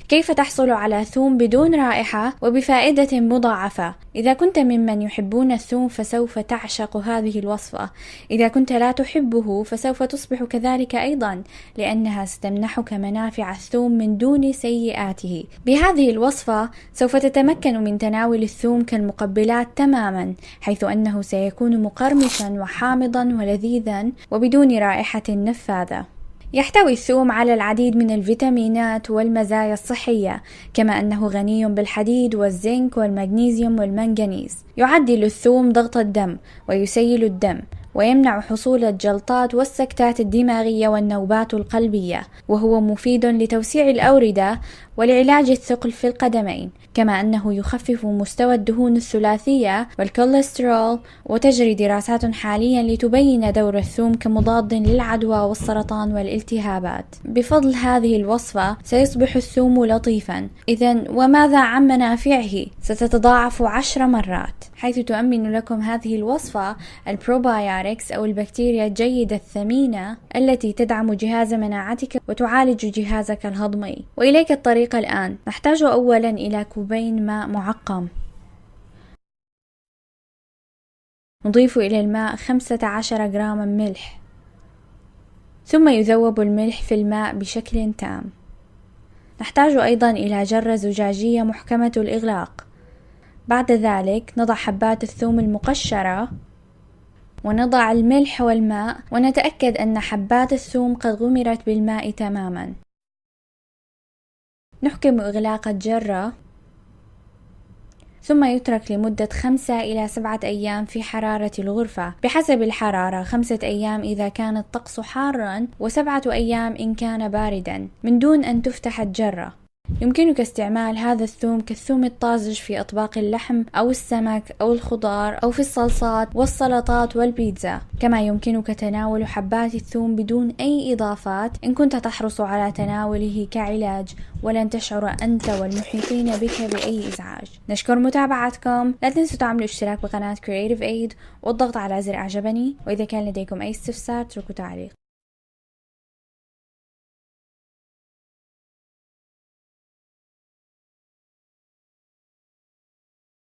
كيف تحصل على ثوم بدون رائحة وبفائدة مضاعفة؟ إذا كنت ممن يحبون الثوم فسوف تعشق هذه الوصفة. إذا كنت لا تحبه فسوف تصبح كذلك أيضا، لأنها ستمنحك منافع الثوم من دون سيئاته. بهذه الوصفة سوف تتمكن من تناول الثوم كالمقبلات تماما، حيث أنه سيكون مقرمشا وحامضا ولذيذا وبدون رائحة نفاذة. يحتوي الثوم على العديد من الفيتامينات والمزايا الصحية، كما أنه غني بالحديد والزنك والمغنيسيوم والمنغنيز. يعدل الثوم ضغط الدم ويسيل الدم، ويمنع حصول الجلطات والسكتات الدماغية والنوبات القلبية، وهو مفيد لتوسيع الأوردة ولعلاج الثقل في القدمين، كما أنه يخفف مستوى الدهون الثلاثية والكوليسترول. وتجري دراسات حاليا لتبين دور الثوم كمضاد للعدوى والسرطان والالتهابات. بفضل هذه الوصفة سيصبح الثوم لطيفا. إذن وماذا عن منافعه؟ ستتضاعف 10 مرات، حيث تؤمن لكم هذه الوصفة البروبايوتكس أو البكتيريا الجيدة الثمينة التي تدعم جهاز مناعتك وتعالج جهازك الهضمي. وإليك الطريقة الآن. نحتاج أولا إلى كوبين ماء معقم. نضيف إلى الماء 15 جراما ملح، ثم يذوب الملح في الماء بشكل تام. نحتاج أيضا إلى جرة زجاجية محكمة الإغلاق. بعد ذلك نضع حبات الثوم المقشرة، ونضع الملح والماء، ونتأكد أن حبات الثوم قد غمرت بالماء تماما. نحكم إغلاق الجرة، ثم يترك لمدة 5 إلى 7 أيام في حرارة الغرفة بحسب الحرارة. 5 أيام إذا كان الطقس حارا، و7 أيام إن كان باردا، من دون أن تفتح الجرة. يمكنك استعمال هذا الثوم كالثوم الطازج في أطباق اللحم أو السمك أو الخضار أو في الصلصات والسلطات والبيتزا. كما يمكنك تناول حبات الثوم بدون أي إضافات إن كنت تحرص على تناوله كعلاج، ولن تشعر أنت والمحيطين بك بأي إزعاج. نشكر متابعتكم. لا تنسوا تعملوا اشتراك بقناة Creative Aid والضغط على زر أعجبني، وإذا كان لديكم أي استفسار اتركوا تعليق.